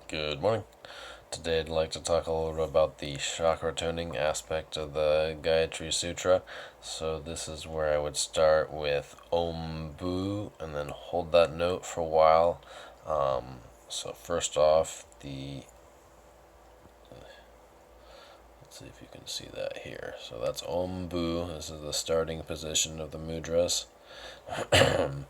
Good morning. Today I'd like to talk a little bit about the chakra tuning aspect of the Gayatri Sutra. So this is where I would start with Om Bu and then hold that note for a while. So first off, let's see if you can see that here. So that's Om Bu. This is the starting position of the mudras. And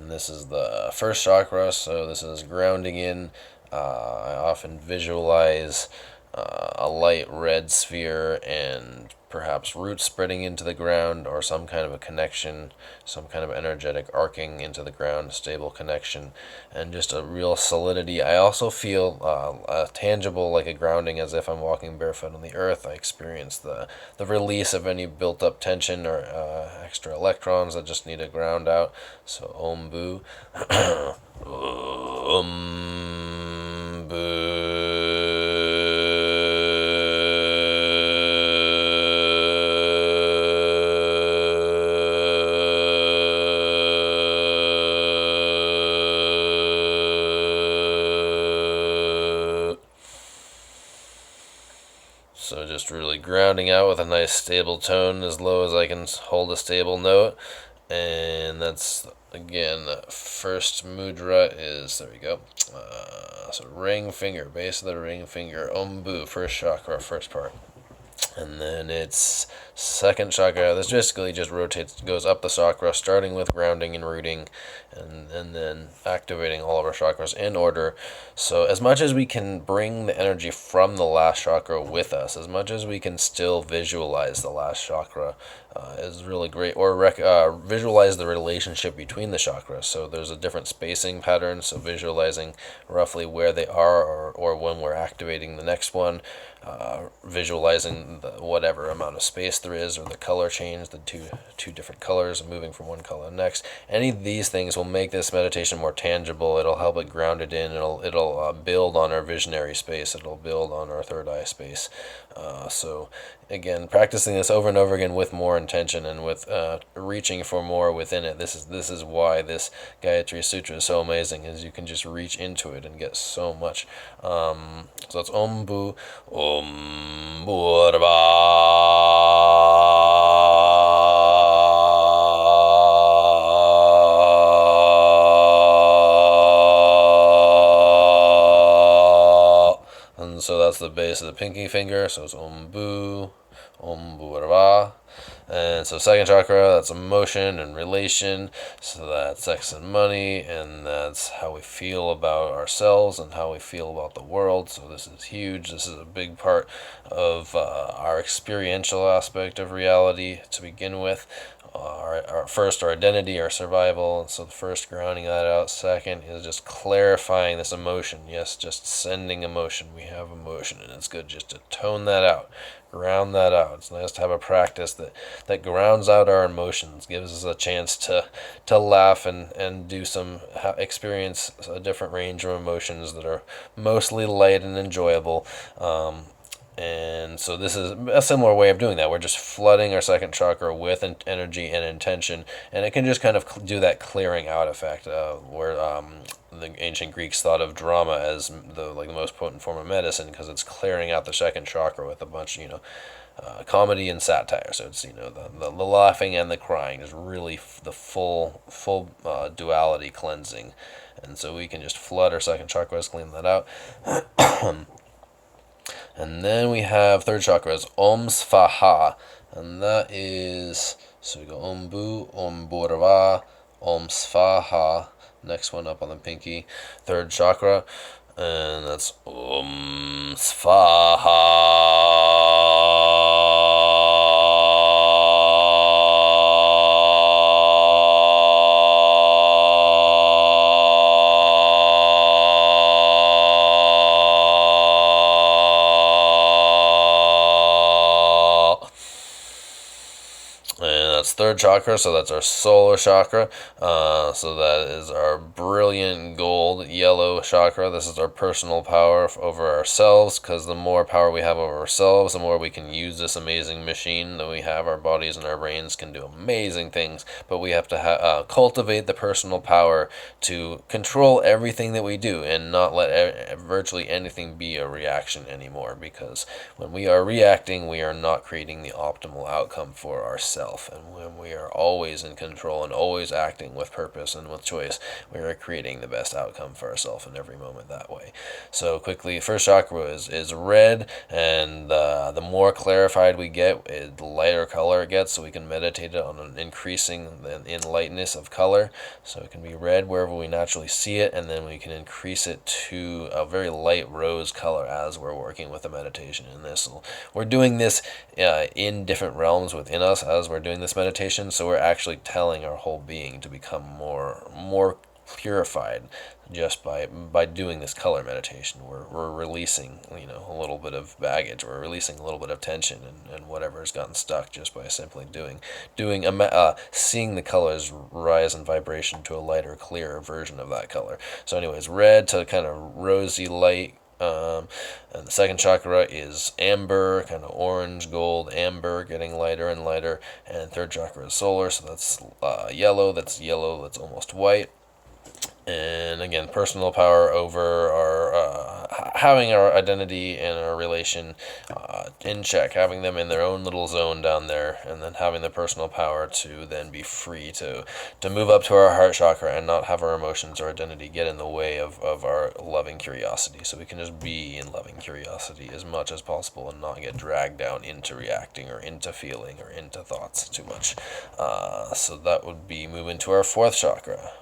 this is the first chakra, so this is grounding in. I often visualize a light red sphere and perhaps roots spreading into the ground or some kind of a connection, some kind of energetic arcing into the ground, stable connection, and just a real solidity. I also feel tangible, like a grounding, as if I'm walking barefoot on the earth. I experience the release of any built up tension or extra electrons that just need to ground out. So Om Bu. Om Bu. So just really grounding out with a nice stable tone as low as I can hold a stable note. And that's, again, the first mudra is, there we go. So ring finger, base of the ring finger, Ombu, first chakra, first part. And then it's second chakra. This basically just rotates, goes up the chakra, starting with grounding and rooting, and then activating all of our chakras in order. So as much as we can bring the energy from the last chakra with us, as much as we can still visualize the last chakra, is really great. Or visualize the relationship between the chakras. So there's a different spacing pattern. So visualizing roughly where they are, or when we're activating the next one. Visualizing whatever amount of space there is, or the color change, the two different colors, moving from one color to the next. Any of these things will make this meditation more tangible. It'll help it ground it in. It'll build on our visionary space. It'll build on our third eye space. So again, practicing this over and over again with more intention and with reaching for more within it. This is why this Gayatri Sutra is so amazing, is you can just reach into it and get so much. So it's Om Bu, Om Burva. And so that's the base of the pinky finger. So it's Om Bu, Om Burva. And so second chakra, that's emotion and relation. So that's sex and money, and that's how we feel about ourselves and how we feel about the world. So this is huge. This is a big part of our experiential aspect of reality to begin with. Our first, our identity, our survival. So the first, grounding that out. Second is just clarifying this emotion. Yes, just sending emotion. We have emotion, and it's good just to tone that out, ground that out. It's nice to have a practice that grounds out our emotions, gives us a chance to laugh and do some experience a different range of emotions that are mostly light and enjoyable. And so this is a similar way of doing that. We're just flooding our second chakra with energy and intention, and it can just kind of do that clearing out effect, where the ancient Greeks thought of drama as the most potent form of medicine, because it's clearing out the second chakra with a bunch, comedy and satire. So it's the laughing and the crying is really the full duality cleansing, and so we can just flood our second chakra, clean that out. And then we have third chakra is Om Svaha, and that is, so we go Om Bu, Om Burva, Om Svaha. Next one up on the pinky, third chakra, and that's Om Svaha. third chakra, so that's our solar chakra. So that is our brilliant gold yellow chakra. This is our personal power over ourselves, because the more power we have over ourselves, the more we can use this amazing machine that we have. Our bodies and our brains can do amazing things, but we have to cultivate the personal power to control everything that we do and not let virtually anything be a reaction anymore, because when we are reacting, we are not creating the optimal outcome for ourselves. And when we are always in control and always acting with purpose and with choice, we are creating the best outcome for ourselves in every moment that way. So quickly, first chakra is red, and the more clarified we get, the lighter color it gets, so we can meditate on an increasing in lightness of color. So it can be red wherever we naturally see it, and then we can increase it to a very light rose color as we're working with the meditation. And we're doing this in different realms within us as we're doing this meditation, so we're actually telling our whole being to become more purified just by doing this color meditation. We're releasing a little bit of baggage, we're releasing a little bit of tension and whatever has gotten stuck, just by simply seeing the colors rise in vibration to a lighter, clearer version of that color. So anyways, red to kind of rosy light. And the second chakra is amber, kind of orange, gold, amber, getting lighter and lighter. And third chakra is solar, so that's yellow. That's almost white. And again, personal power over our having our identity and our relation in check, having them in their own little zone down there, and then having the personal power to then be free to move up to our heart chakra and not have our emotions or identity get in the way of our loving curiosity. So we can just be in loving curiosity as much as possible and not get dragged down into reacting or into feeling or into thoughts too much. So that would be moving to our fourth chakra.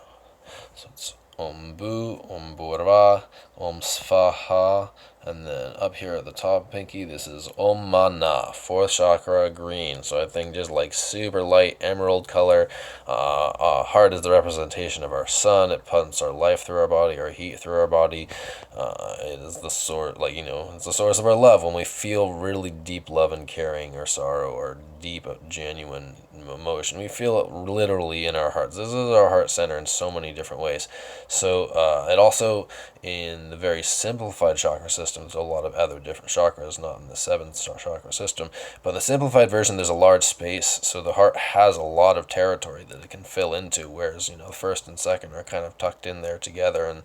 So it's Om Bu, Om Burva, Om Svaha, and then up here at the top pinky, this is Om Mana, fourth chakra, green. So I think just like super light emerald color. Heart is the representation of our sun. It pumps our life through our body, our heat through our body. It is the source, it's the source of our love. When we feel really deep love and caring or sorrow or deep, genuine emotion, we feel it literally in our hearts. This is our heart center in so many different ways. So it also, in the very simplified chakra system, there's a lot of other different chakras, not in the seventh chakra system, but in the simplified version, there's a large space, so the heart has a lot of territory that it can fill into, whereas the first and second are kind of tucked in there together, and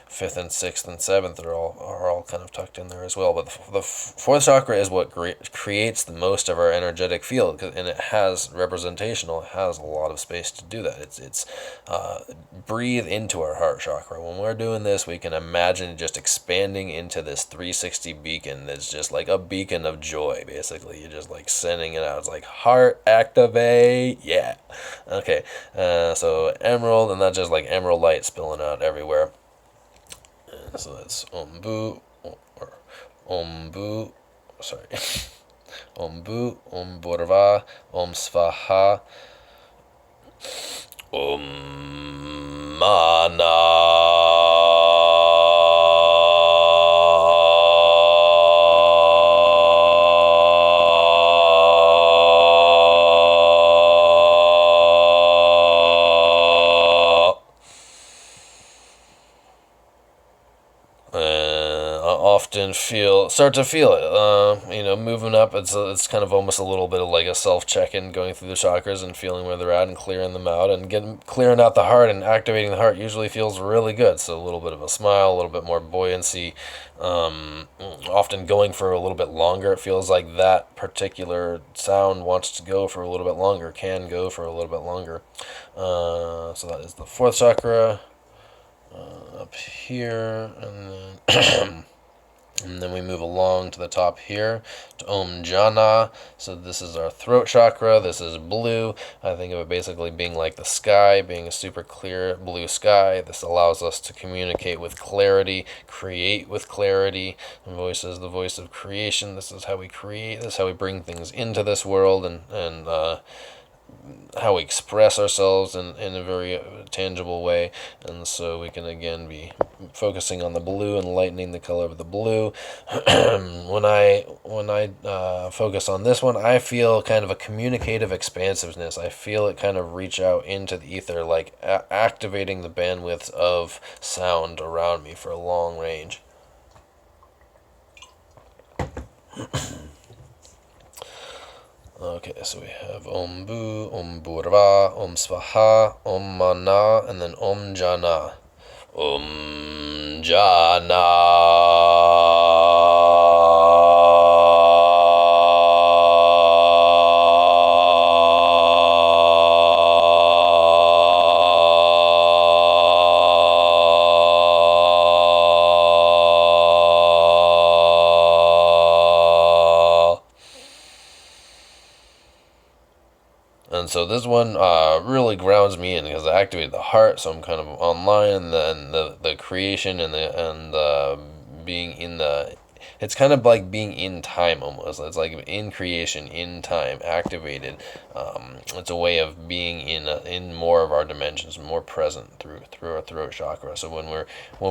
fifth and sixth and seventh are all kind of tucked in there as well. But the fourth chakra is what creates the most of our energetic field, and it has representational. It has a lot of space to do that. It's breathe into our heart chakra. When we're doing this, we can imagine just expanding into this 360 beacon that's just like a beacon of joy. Basically, you're just like sending it out. It's like heart activate, yeah. Okay, so emerald, and that's just like emerald light spilling out everywhere. So that's Om Bu, or Om Bu, sorry. Om Bu, Om Burva, Om Svaha, Om Mana. Often start to feel it, moving up. It's kind of almost a little bit of like a self-check-in, going through the chakras and feeling where they're at and clearing them out, and clearing out the heart and activating the heart usually feels really good. So a little bit of a smile, a little bit more buoyancy, often going for a little bit longer. It feels like that particular sound wants to go for a little bit longer, can go for a little bit longer. So that is the fourth chakra. Up here, and then and then we move along to the top here to Om Jana. So this is our throat chakra. This is blue. I think of it basically being like the sky, being a super clear blue sky. This allows us to communicate with clarity, create with clarity. The voice is the voice of creation. This is how we create. This is how we bring things into this world, and how we express ourselves in a very tangible way. And so we can again be focusing on the blue and lightening the color of the blue. When I focus on this one, I feel kind of a communicative expansiveness. I feel it kind of reach out into the ether, like activating the bandwidth of sound around me for a long range. Okay, so we have Om Bu, Om Burva, Om Svaha, Om Mana, and then Om Jana. Om Jana. And so this one really grounds me in because I activated the heart, so I'm kind of online, and then the creation and being in the. It's kind of like being in time almost. It's like in creation, in time, activated. It's a way of being in more of our dimensions, more present through our throat chakra. So when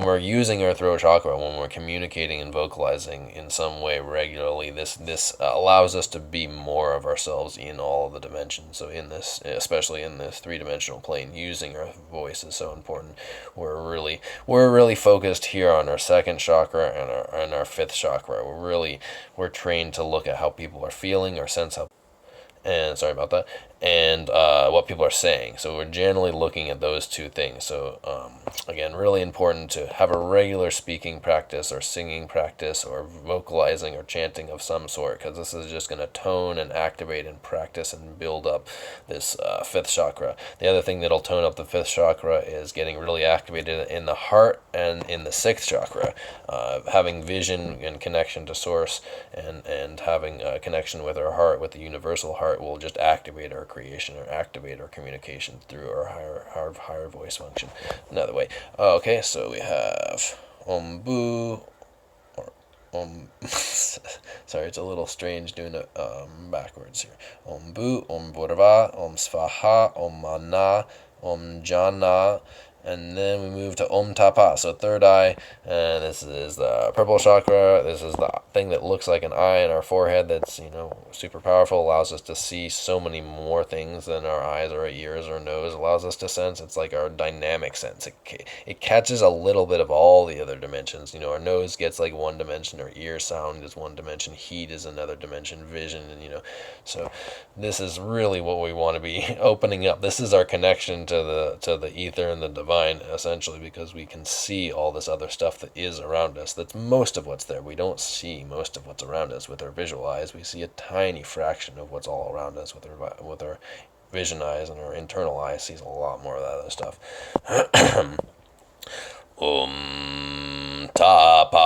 we're using our throat chakra, when we're communicating and vocalizing in some way regularly, this allows us to be more of ourselves in all of the dimensions. So especially in this three-dimensional plane, using our voice is so important. We're really focused here on our second chakra and our fifth chakra. We're trained to look at how people are feeling or sense how, and sorry about that, and what people are saying. So we're generally looking at those two things. So again, really important to have a regular speaking practice or singing practice or vocalizing or chanting of some sort, because this is just going to tone and activate and practice and build up this fifth chakra. The other thing that'll tone up the fifth chakra is getting really activated in the heart and in the sixth chakra. Having vision and connection to source and having a connection with our heart, with the universal heart, will just activate our creation or activate our communication through our higher voice function. Another way. Okay, so we have Om Bu, or Om. Sorry, it's a little strange doing it backwards here. Om Bu, Om Burva, Om Svaha, Om Mana, Om Jana. And then we move to Om Tapa, so third eye, and this is the purple chakra. This is the thing that looks like an eye in our forehead that's, super powerful, allows us to see so many more things than our eyes or our ears or nose allows us to sense. It's like our dynamic sense. It catches a little bit of all the other dimensions. Our nose gets like one dimension, our ear sound is one dimension, heat is another dimension, vision, and so this is really what we want to be opening up. This is our connection to the ether and the divine, essentially, because we can see all this other stuff that is around us. That's most of what's there. We don't see most of what's around us with our visual eyes. We see a tiny fraction of what's all around us with our vision eyes, and our internal eye sees a lot more of that other stuff. Tapa.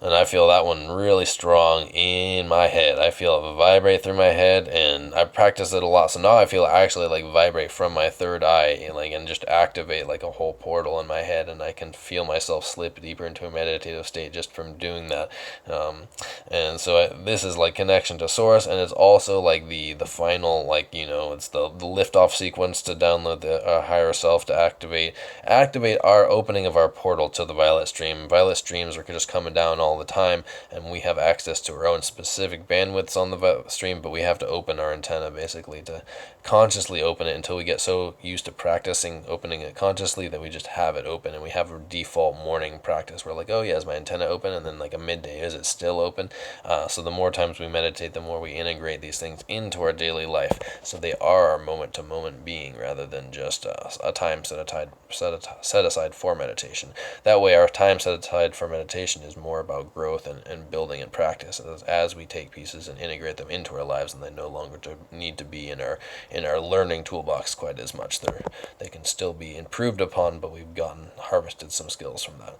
And I feel that one really strong in my head. I feel it vibrate through my head, and I practice it a lot. So now I feel it actually like vibrate from my third eye, and just activate like a whole portal in my head, and I can feel myself slip deeper into a meditative state just from doing that. And so this is like connection to source, and it's also like the final, it's the liftoff sequence to download the higher self to activate our opening of our portal to the violet stream. Violet streams are just coming down all the time, and we have access to our own specific bandwidths on the stream, but we have to open our antenna basically to consciously open it until we get so used to practicing opening it consciously that we just have it open, and we have a default morning practice. We're like, oh yeah, is my antenna open? And then like a midday, is it still open? So the more times we meditate, the more we integrate these things into our daily life, so they are our moment-to-moment being rather than just a time set aside for meditation. That way our time set aside for meditation is more about growth and building and practice as we take pieces and integrate them into our lives, and they no longer need to be in our learning toolbox quite as much. They can still be improved upon, but we've harvested some skills from that.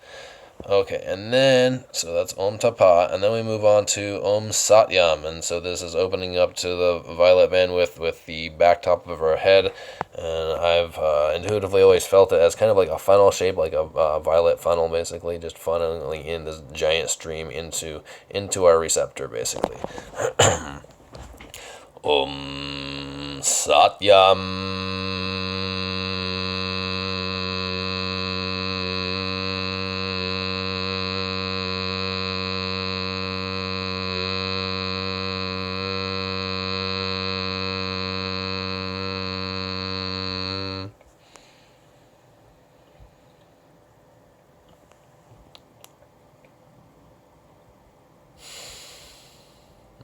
Okay, and then, so that's Om Tapa, and then we move on to Om Satyam, and so this is opening up to the violet bandwidth with the back top of our head, and I've intuitively always felt it as kind of like a funnel shape, like a violet funnel, basically, just funneling in this giant stream into our receptor, basically. Om Satyam.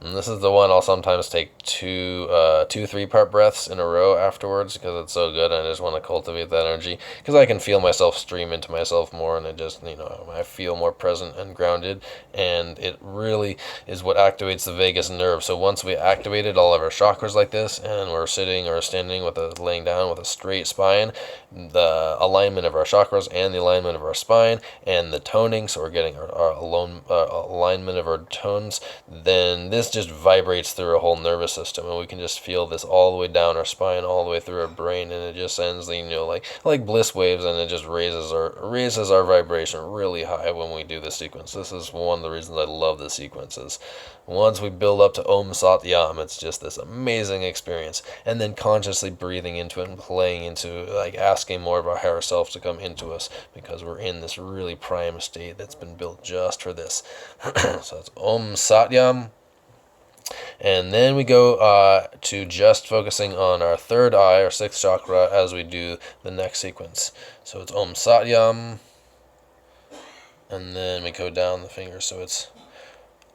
And this is the one I'll sometimes take two 3-part breaths in a row afterwards because it's so good and I just want to cultivate that energy because I can feel myself stream into myself more and it just, I feel more present and grounded, and it really is what activates the vagus nerve. So once we activated all of our chakras like this and we're sitting or standing laying down with a straight spine, the alignment of our chakras and the alignment of our spine and the toning, so we're getting our alignment of our tones, then this just vibrates through our whole nervous system, and we can just feel this all the way down our spine, all the way through our brain, and it just sends like bliss waves, and it just raises our vibration really high when we do this sequence. This is one of the reasons I love the sequences. Once we build up to Om Satyam, it's just this amazing experience, and then consciously breathing into it and playing into, like, asking more of our higher self to come into us because we're in this really prime state that's been built just for this. So it's Om Satyam. And then we go to just focusing on our third eye, our sixth chakra, as we do the next sequence. So it's Om Satyam, and then we go down the fingers, so it's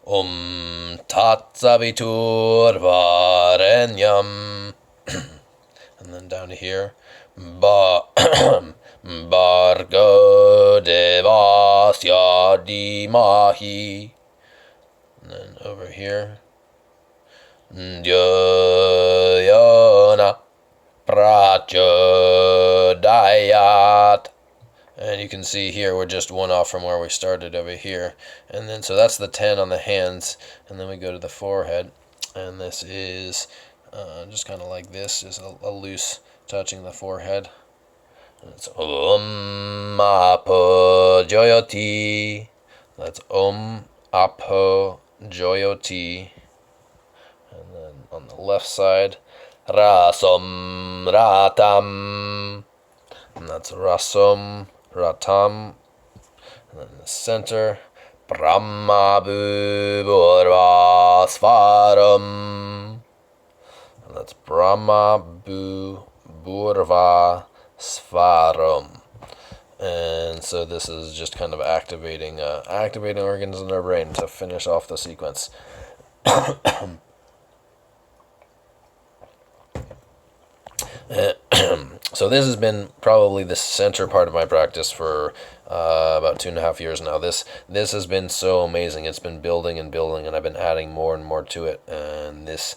Om Tat Savitur Varenyam, and then down to here, Bargo Devasya Dimahi, and then over here, Dhyana Prachodayat. And you can see here we're just one off from where we started over here. And then so that's the 10 on the hands. And then we go to the forehead. And this is just kind of like this, just a loose touching the forehead. And it's Om Apo Joyoti. That's Om Apo Joyoti. And then on the left side, Rasom Ratam. And that's Rasom Ratam. And then in the center, Brahma Bhurva Svaram. And that's Brahma Bhurva Svaram. And so this is just kind of activating organs in our brain to finish off the sequence. So this has been probably the center part of my practice for about 2.5 years now. This has been so amazing. It's been building and building, and I've been adding more and more to it. And this,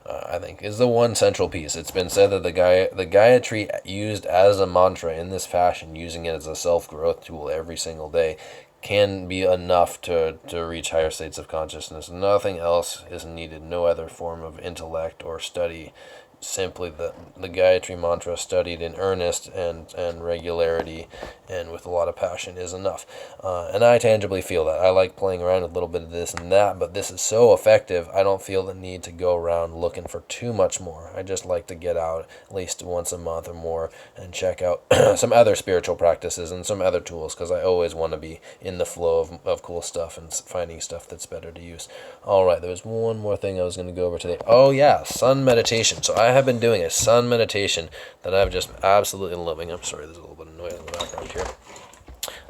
I think, is the one central piece. It's been said that the Gayatri used as a mantra in this fashion, using it as a self-growth tool every single day, can be enough to reach higher states of consciousness. Nothing else is needed. No other form of intellect or study. Simply the Gayatri mantra studied in earnest and regularity and with a lot of passion is enough. And I tangibly feel that. I like playing around with a little bit of this and that, but this is so effective, I don't feel the need to go around looking for too much more. I just like to get out at least once a month or more and check out some other spiritual practices and some other tools, because I always want to be in the flow of cool stuff and finding stuff that's better to use. Alright, there was one more thing I was going to go over today. Oh yeah, sun meditation. So I have been doing a sun meditation that I've just absolutely loving. I'm sorry, there's a little bit of noise in the background here.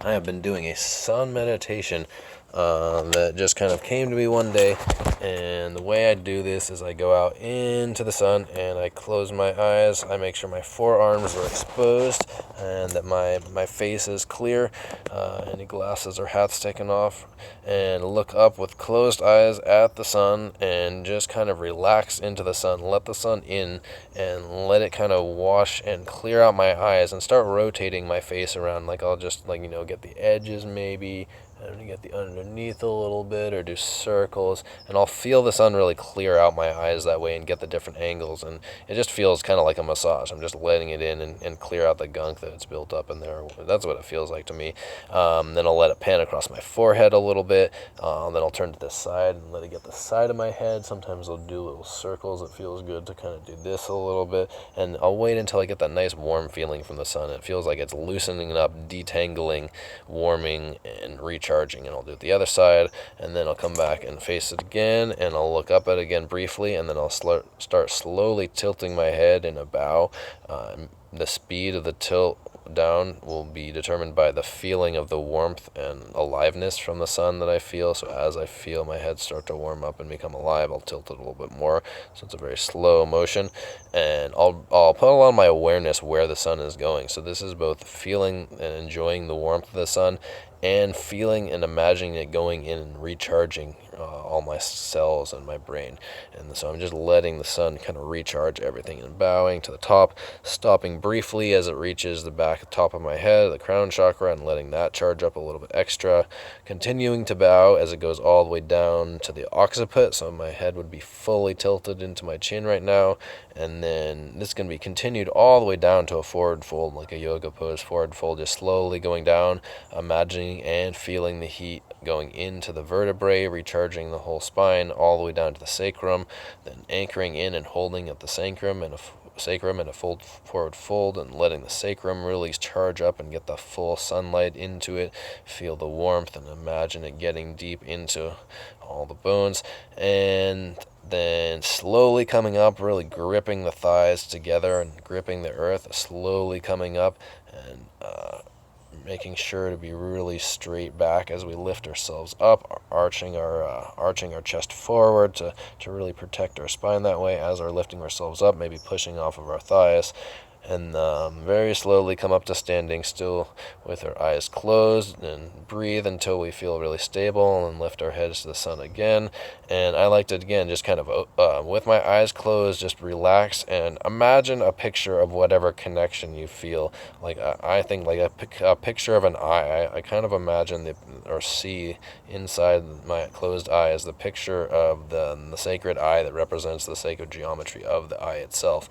I have been doing a sun meditation that just kind of came to me one day. And the way I do this is I go out into the sun and I close my eyes. I make sure my forearms are exposed and that my face is clear, any glasses or hats taken off, and look up with closed eyes at the sun and just kind of relax into the sun. Let the sun in and let it kind of wash and clear out my eyes, and start rotating my face around. Like I'll just get the edges maybe, and get the underneath a little bit, or do circles, and I'll feel the sun really clear out my eyes that way and get the different angles, and it just feels kind of like a massage. I'm just letting it in and clear out the gunk that's built up in there. That's what it feels like to me. Then I'll let it pan across my forehead a little bit, then I'll turn to this side and let it get the side of my head. Sometimes I'll do little circles. It feels good to kind of do this a little bit, and I'll wait until I get that nice warm feeling from the sun. It feels like it's loosening up, detangling, warming, and recharging. And I'll do it the other side, and then I'll come back and face it again, and I'll look up at it again briefly, and then I'll start slowly tilting my head in a bow. The speed of the tilt down will be determined by the feeling of the warmth and aliveness from the sun that I feel. So as I feel my head start to warm up and become alive, I'll tilt it a little bit more. So it's a very slow motion, and I'll put a lot of my awareness where the sun is going. So this is both feeling and enjoying the warmth of the sun, and feeling and imagining it going in and recharging all my cells and my brain. And so I'm just letting the sun kind of recharge everything, and bowing to the top, stopping briefly as it reaches the back top of my head, the crown chakra, and letting that charge up a little bit extra. Continuing to bow as it goes all the way down to the occiput, so my head would be fully tilted into my chin right now. And then this is going to be continued all the way down to a forward fold, like a yoga pose forward fold, just slowly going down, imagining and feeling the heat going into the vertebrae, recharging the whole spine all the way down to the sacrum, then anchoring in and holding at the sacrum and a forward fold, and letting the sacrum really charge up and get the full sunlight into it. Feel the warmth and imagine it getting deep into all the bones, and then slowly coming up, really gripping the thighs together and gripping the earth, slowly coming up, and making sure to be really straight back as we lift ourselves up, arching our chest forward to really protect our spine that way as we're lifting ourselves up, maybe pushing off of our thighs. And very slowly come up to standing, still with our eyes closed, and breathe until we feel really stable, and lift our heads to the sun again. And I like to, again, just kind of, with my eyes closed, just relax and imagine a picture of whatever connection you feel. Like I think like a picture of an eye. I kind of imagine or see inside my closed eyes the picture of the sacred eye that represents the sacred geometry of the eye itself.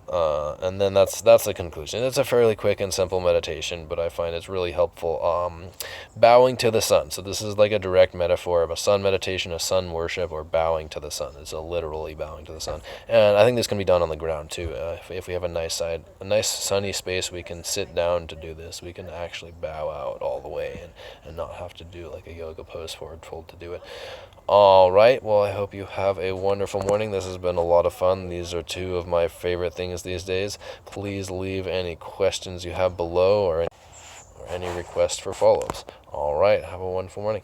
And then that's the conclusion. It's a fairly quick and simple meditation, but I find it's really helpful. Bowing to the sun. So this is like a direct metaphor of a sun meditation, a sun worship, or bowing to the sun. It's literally bowing to the sun. And I think this can be done on the ground too. If we have a nice sunny space, we can sit down to do this. We can actually bow out all the way and not have to do like a yoga pose forward fold to do it. All right, well, I hope you have a wonderful morning. This has been a lot of fun. These are two of my favorite things these days. Please leave any questions you have below, or any requests for follow-ups. All right, have a wonderful morning.